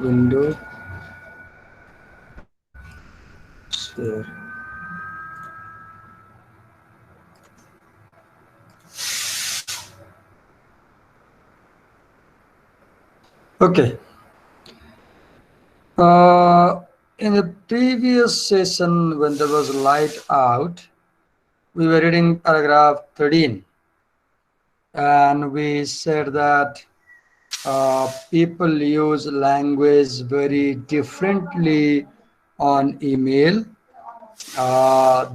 window share. Okay. In the previous session, when there was light out, we were reading paragraph 13, and we said that people use language very differently on email.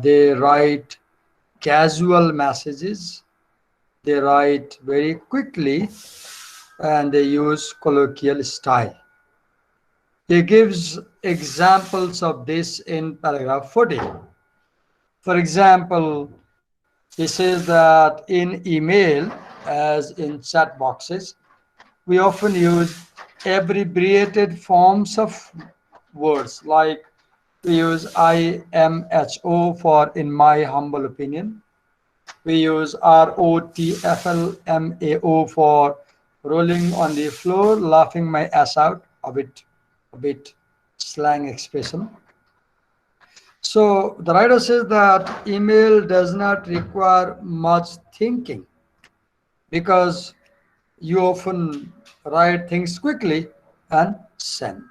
They write casual messages, they write very quickly, and they use colloquial style. He gives examples of this in paragraph 14. For example, he says that in email, as in chat boxes, we often use abbreviated forms of words, like we use IMHO for in my humble opinion. We use ROTFLMAO for rolling on the floor, laughing my ass out, a bit slang expression. So the writer says that email does not require much thinking because you often write things quickly and send.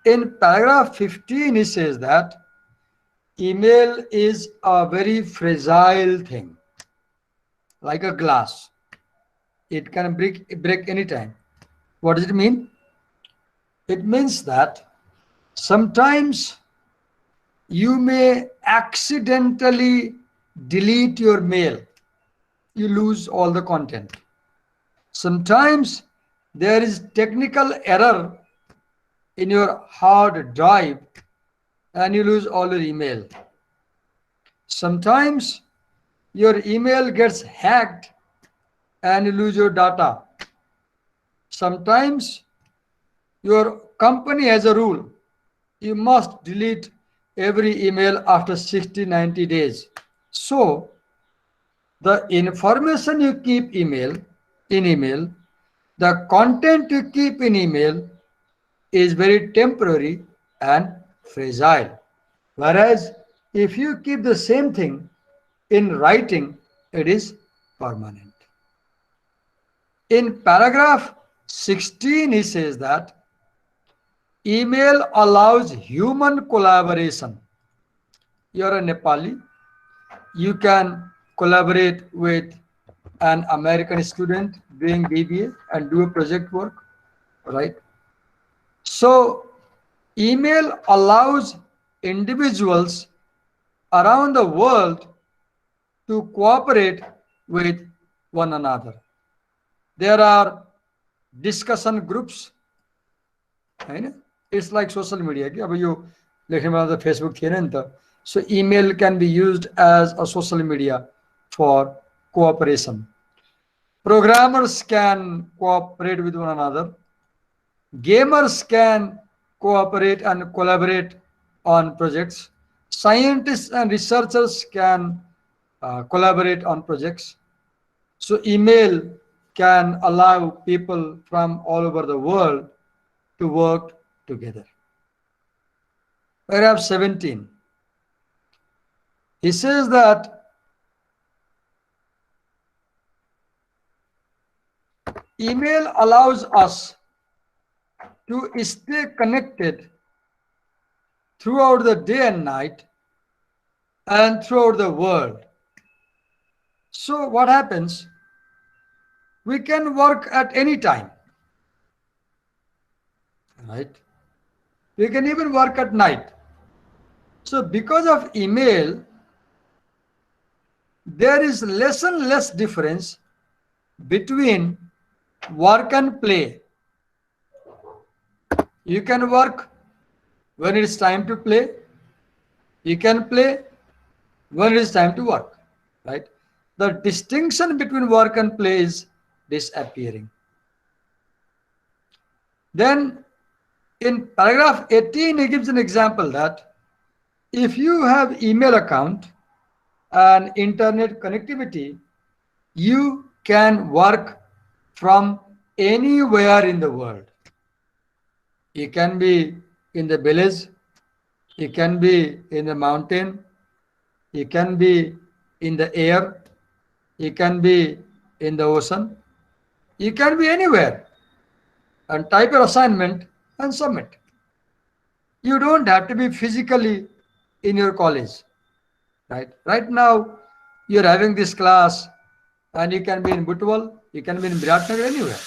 In paragraph 15, he says that email is a very fragile thing, like a glass. It can break anytime. What does it mean? It means that sometimes you may accidentally delete your mail. You lose all the content. Sometimes there is technical error in your hard drive and you lose all your email. Sometimes your email gets hacked and you lose your data. Sometimes your company has a rule. You must delete every email after 60, 90 days. So the information you keep in email, the content you keep in email is very temporary and fragile. Whereas if you keep the same thing in writing, it is permanent. In paragraph 16, he says that email allows human collaboration. You're a Nepali, you can collaborate with an American student doing BBA and do a project work, right? So email allows individuals around the world to cooperate with one another. There are discussion groups, right? It's like social media. अब यो लेख्ने वाला त Facebook थिएन नि त. So email can be used as a social media for cooperation. Programmers can cooperate with one another. Gamers can cooperate and collaborate on projects. Scientists and researchers can collaborate on projects. So email can allow people from all over the world to work together. Paragraph 17. He says that email allows us to stay connected throughout the day and night and throughout the world. So what happens? We can work at any time, right? We can even work at night. So because of email, there is less and less difference between work and play. You can work when it's time to play. You can play when it is time to work, right? The distinction between work and play is disappearing. Then in paragraph 18, he gives an example that if you have email account and internet connectivity, you can work from anywhere in the world. It can be in the village, it can be in the mountain, it can be in the air, it can be in the ocean, it can be anywhere. And type your assignment and submit. You don't have to be physically in your college, right? Right now, you're having this class and you can be in Butwal, you can be in Viratnagar, anywhere.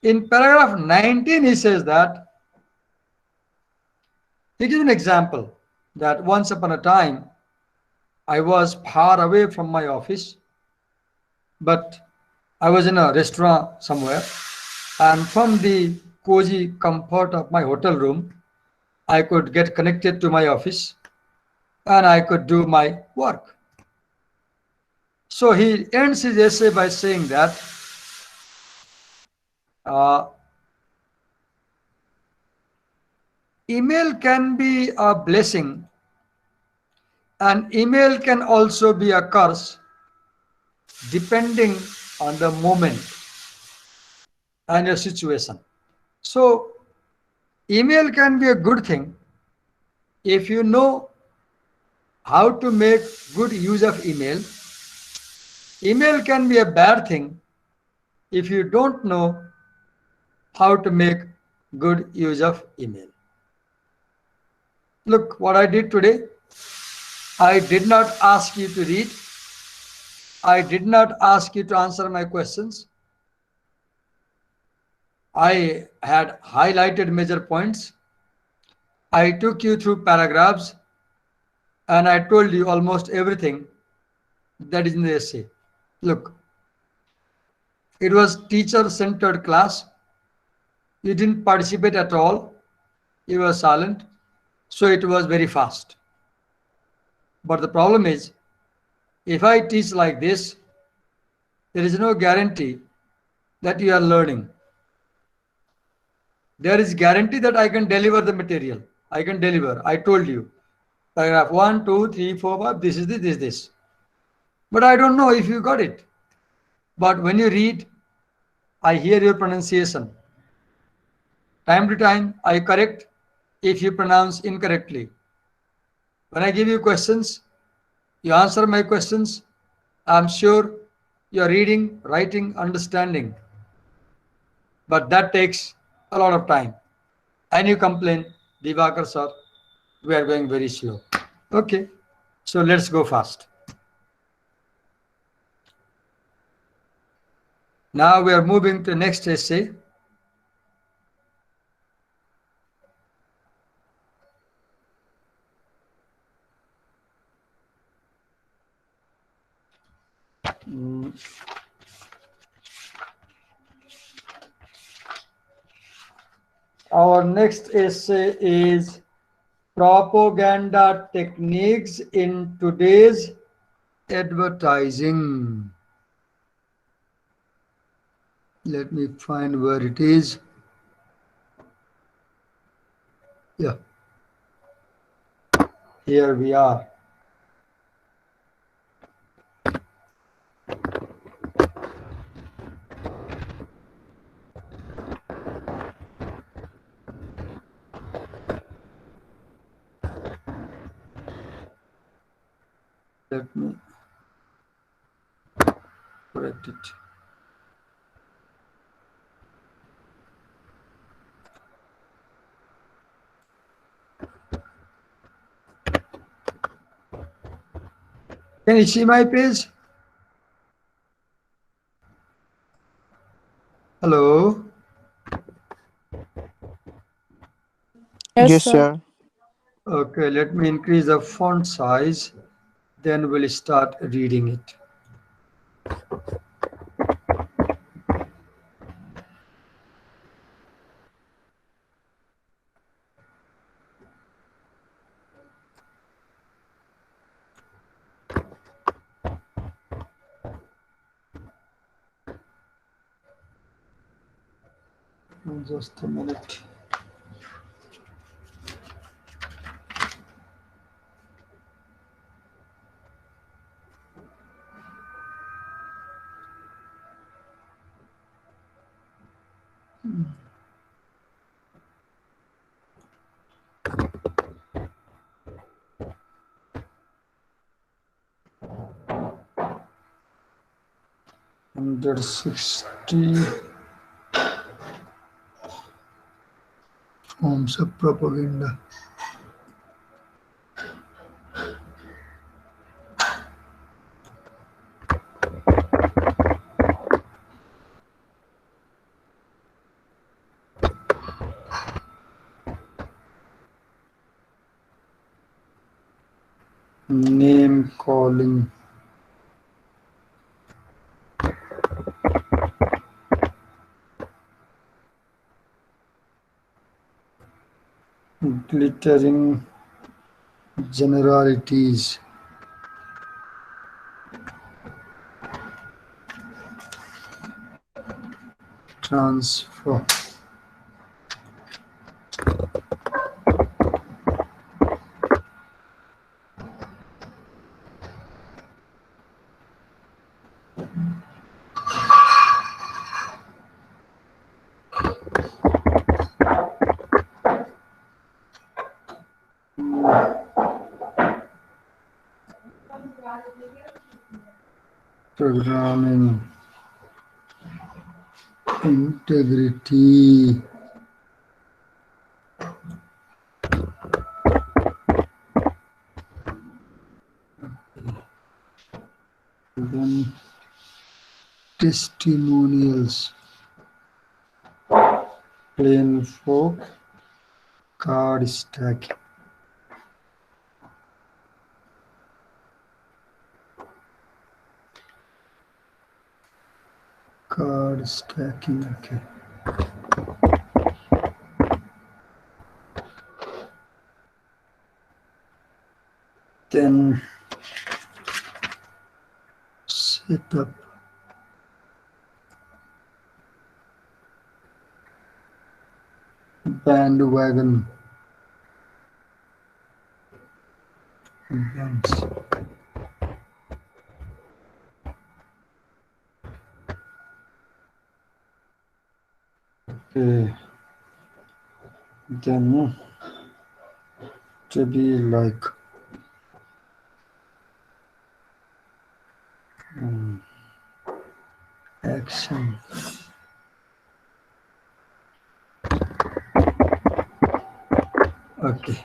In paragraph 19, he says that, he gives an example that once upon a time, I was far away from my office, but I was in a restaurant somewhere, and from the cozy comfort of my hotel room, I could get connected to my office and I could do my work. So he ends his essay by saying that uh, email can be a blessing and email can also be a curse depending on the moment and your situation. So, email can be a good thing if you know how to make good use of email. Email can be a bad thing if you don't know how to make good use of email. Look what I did today. I did not ask you to read. I did not ask you to answer my questions. I had highlighted major points. I took you through paragraphs and I told you almost everything that is in the essay. Look, it was teacher-centered class. You didn't participate at all. You were silent. So it was very fast. But the problem is, if I teach like this, there is no guarantee that you are learning. There is guarantee that I can deliver the material. I can deliver. I told you. Paragraph 1, 2, 3, 4, 5, this is this. But I don't know if you got it. But when you read, I hear your pronunciation. Time to time, I correct if you pronounce incorrectly. When I give you questions, you answer my questions. I'm sure you're reading, writing, understanding. But that takes a lot of time. And you complain, Divakar sir, we are going very slow. Okay, so let's go fast. Now we are moving to the next essay. Our next essay is propaganda techniques in today's advertising. Let me find where it is. Yeah, here we are. Let me correct it. Can you see my page? Hello? Yes, Yes, sir. sir. Okay, let me increase the font size. Then we'll start reading it. Just a minute. 160 forms of propaganda. Name calling, glittering generalities, transfer, programming, integrity, then testimonials, plain folk, card stacking. Card stacking, okay. Then set up bandwagon events. Okay. Then to be like action. Okay.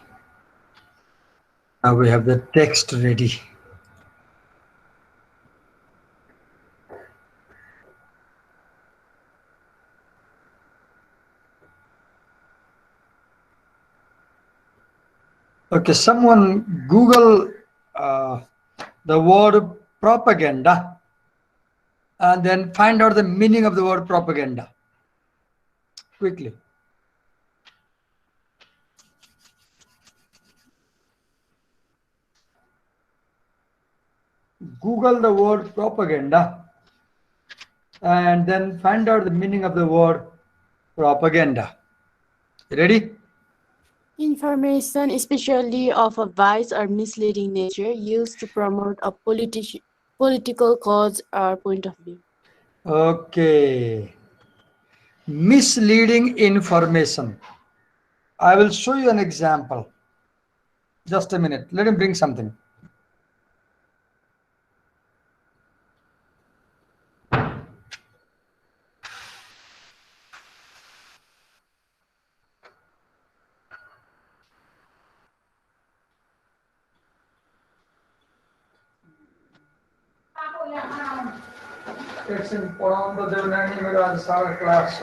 Now we have the text ready. Okay, someone Google the word propaganda and then find out the meaning of the word propaganda quickly. Google the word propaganda and then find out the meaning of the word propaganda. Ready? Information, especially of a biased or misleading nature, used to promote a political cause or point of view. Okay. Misleading information. I will show you an example. Just a minute. Let him bring something. It's important to the class.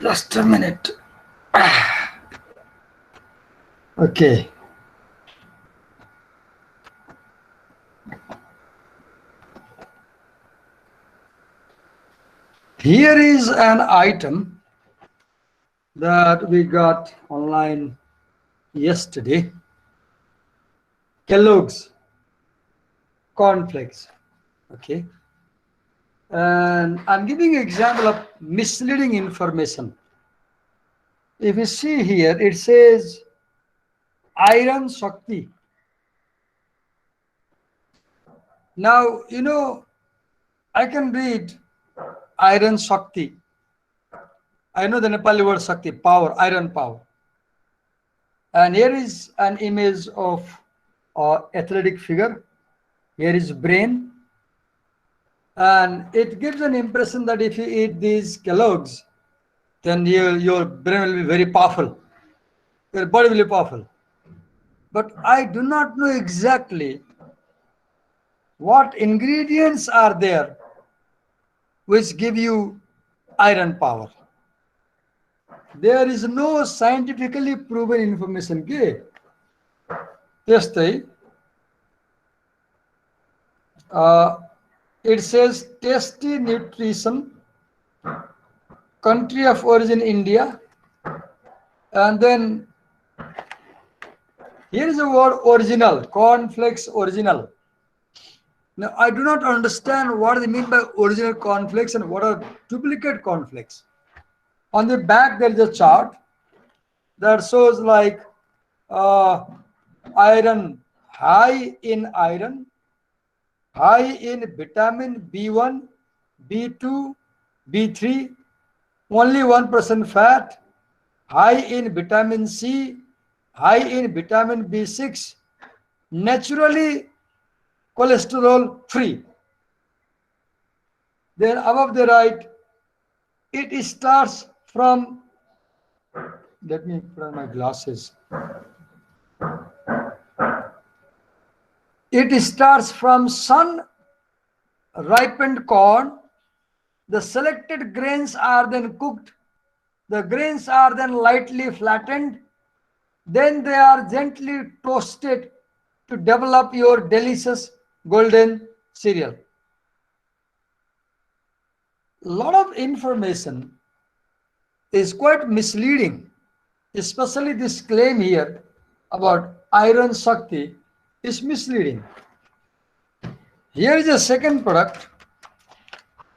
Just a minute. Okay. Here is an item that we got online yesterday. Kellogg's cornflakes. Okay. And I'm giving an example of misleading information. If you see here, it says iron Shakti. Now, I can read iron Shakti. I know the Nepali word Shakti, power, iron power. And here is an image of athletic figure. Here is brain, and it gives an impression that if you eat these Kellogg's, then your brain will be very powerful. Your body will be powerful. But I do not know exactly what ingredients are there which give you iron power. There is no scientifically proven information के त्यस्तै it says tasty nutrition, country of origin India, and then here is the word original, cornflakes original. Now I do not understand what they mean by original cornflakes and what are duplicate cornflakes. On the back there is a chart that shows like uh, iron, high in iron, high in vitamin B1, B2, B3, only 1% fat, high in vitamin C, high in vitamin B6, naturally cholesterol free. Then above the right, it starts from, let me put on my glasses. It starts from sun ripened corn. The selected grains are then cooked. The grains are then lightly flattened. Then they are gently toasted to develop your delicious golden cereal. A lot of information is quite misleading, especially this claim here about iron Shakti is misleading. Here is a second product.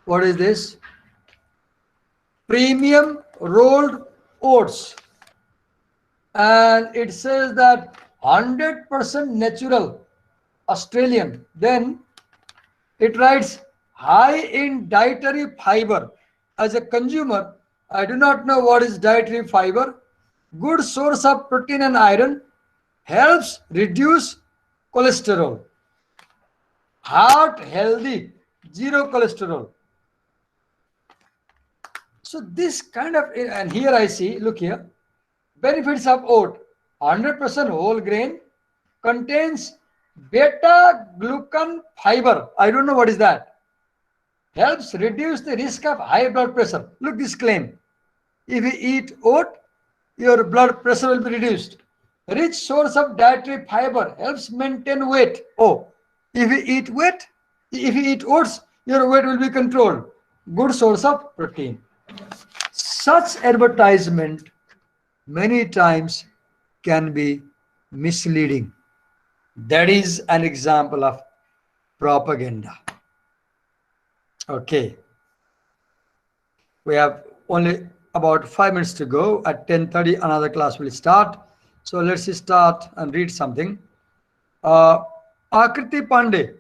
What is this? Premium rolled oats. And it says that 100% natural Australian. Then it writes high in dietary fiber. As a consumer, I do not know what is dietary fiber. Good source of protein and iron, helps reduce cholesterol. Heart healthy, zero cholesterol. So this kind of, and here I see, look here, benefits of oat, 100% whole grain, contains beta glucan fiber. I don't know what is that. Helps reduce the risk of high blood pressure. Look this claim. If you eat oat, your blood pressure will be reduced. Rich source of dietary fiber helps maintain weight. Oh, if you eat oats, your weight will be controlled. Good source of protein. Such advertisement many times can be misleading. That is an example of propaganda. Okay. We have only about 5 minutes to go. At 10:30, another class will start. So let's start and read something. Akriti Pandey,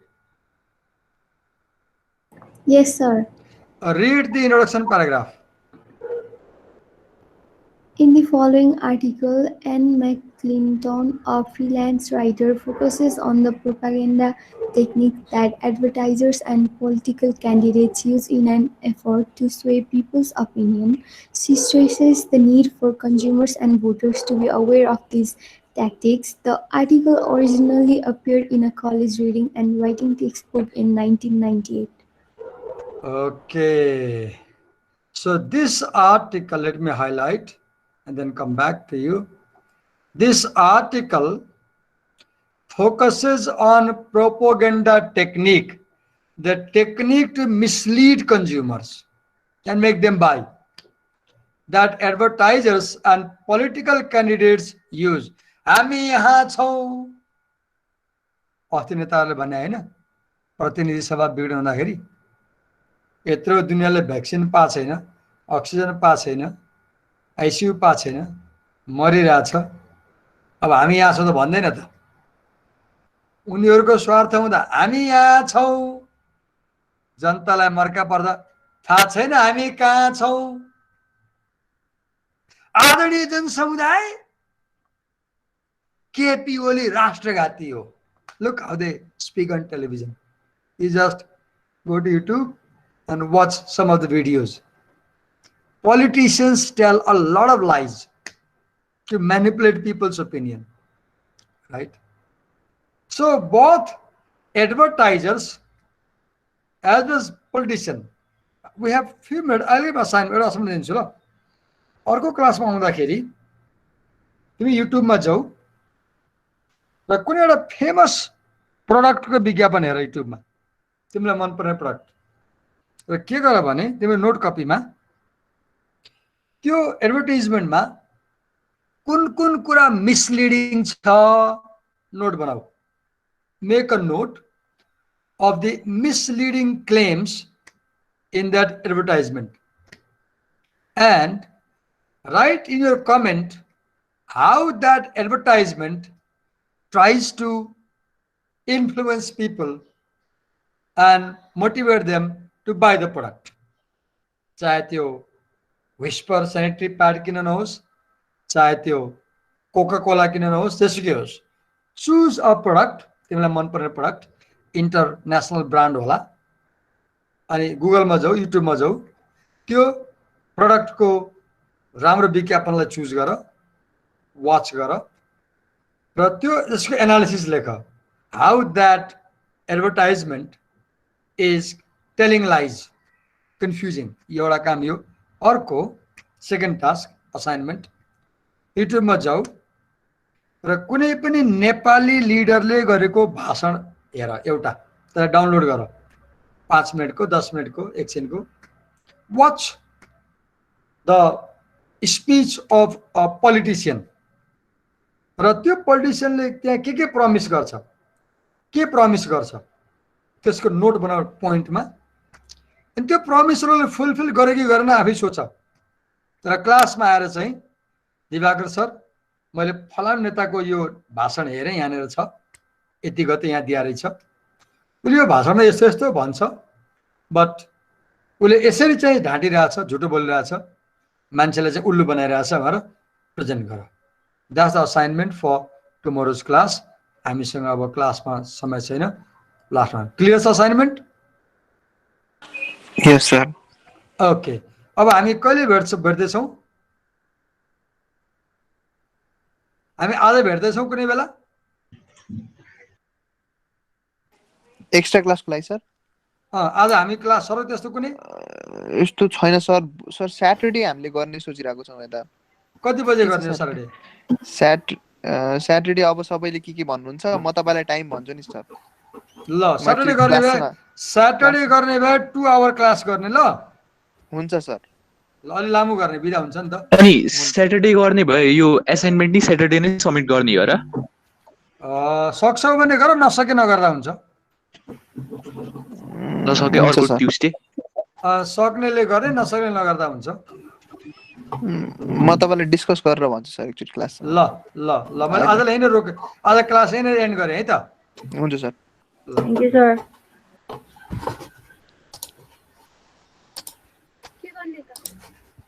Yes, sir. read the introduction paragraph. In the following article, Anne McClinton, a freelance writer, focuses on the propaganda technique that advertisers and political candidates use in an effort to sway people's opinion. She stresses the need for consumers and voters to be aware of these tactics. The article originally appeared in a college reading and writing textbook in 1998. Okay. So this article, let me highlight and then come back to you. This article focuses on propaganda technique, the technique to mislead consumers and make them buy, that advertisers and political candidates use. हामी यहाँ छौँ अस्ति नेताहरूले भने होइन प्रतिनिधि सभा बिग्रिन हुँदाखेरि यत्रो दुनियाँले भ्याक्सिन पाएको छैन, अक्सिजन पाएको छैन, आइसियु पाएको छैन, मरिरहेछ, अब हामी यहाँ छौँ त भन्दैन त। उनीहरूको स्वार्थ हुँदा हामी यहाँ छौँ, जनतालाई मर्का पर्दा थाहा छैन हामी कहाँ छौँ, आदरणीय जनसमुदाय, केपी ओली राष्ट्रघाती हो. Look how they speak on television. You just go to YouTube and watch some of the videos. Politicians tell a lot of lies to manipulate people's opinion, right? So both advertisers as well as politician, we have few minutes. I'll give assignment दिन्छु ल. अर्को क्लासमा आउँदाखेरि तिमी युट्युबमा जाऊ र कुनै एउटा फेमस प्रोडक्टको विज्ञापन हेर युट्युबमा, तिमीलाई मनपर्ने प्रोडक्ट, र के गर भने तिम्रो नोट कपीमा त्यो एडभर्टाइजमेन्टमा कुन कुन कुरा मिसलिडिङ छ नोट बनाऊ. Make a note of the misleading claims in that advertisement and write in your comment how that advertisement tries to influence people and motivate them to buy the product. चाहे त्यो whisper sanitary pad किन नहोस्, चाहे त्यो Coca Cola किन नहोस्, त्यसुकै होस्, choose a product, तिमीलाई मनपर्ने प्रोडक्ट, इन्टरनेसनल ब्रान्ड होला, अनि गुगलमा जाऊ, युट्युबमा जाऊ, त्यो प्रोडक्टको राम्रो विज्ञापनलाई चुज गर, वाच गर, र त्यो यसको एनालिसिस लेख. How that advertisement is telling lies, confusing. एउटा काम यो. अर्को सेकेन्ड टास्क असाइनमेन्ट, युट्युबमा जाऊ र कुनै पनि नेपाली लिडरले गरेको भाषण हेर, एउटा त्यसलाई डाउनलोड गर, 5 मिनटको, 10 मिनटको, एकछिनको. Watch the speech of a politician, र त्यो पोलिटिसियनले त्यहाँ के प्रमिस गर्छ, के प्रमिस गर्छ, त्यसको नोट बनाऊ पोइन्टमा. अनि त्यो प्रमिसहरूले फुलफिल गरे कि गरेन आफै सोच. तर क्लासमा आएर चाहिँ दिवाकर सर मैले फलाम नेताको यो भाषण हेरेँ, यहाँनिर छ, यति गते यहाँ दिया रहेछ, उसले यो भाषणमा यस्तो यस्तो भन्छ, बट उसले यसरी चाहिँ ढाँटिरहेछ, झुटो बोलिरहेछ, मान्छेलाई चाहिँ उल्लु बनाइरहेछ भनेर प्रेजेन्ट गर. That's the assignment for tomorrow's class. हामीसँग अब क्लासमा समय छैन. लास्टमा क्लियर छ असाइनमेन्ट? Yes sir. ओके, अब हामी कहिले भेट्दैछौँ? हामी आज भेट्दैछौँ कुनै बेला? एक्स्ट्रा क्लासको लागि सर? आज हामी क्लास सर त्यस्तो कुनै यस्तो छैन सर. सर स्याटरडे हामीले गर्ने सोचिरहेको छौँ. यता कति बजे गर्ने सटरडे? स्याटरडे अब सबैले के भन्नुहुन्छ, म तपाईँलाई टाइम भन्छु नि सर. ल सटरडे गर्ने भए 2 आवर क्लास गर्ने. ल हुन्छ सर. ल अलि लामो गर्ने बिदा हुन्छ नि त. अनि स्याटरडे गर्ने भए यो असाइनमेन्ट नि स्याटरडे नै सबमिट गर्ने हो र? सक्छौ भने गर, नसके नगर्दा हुन्छ. नसके अर्को ट्युसडे. सक्नेले गरे, नसक्ने नगर्दा हुन्छ. म तपाईँलाई डिस्कस गरेर भन्छु सर एकचोटि क्लास. ल ल ल मैले आजलाई यहीँ रोके, आज क्लास यहीँ एन्ड गरेँ है त. हुन्छ सर. Thank you sir.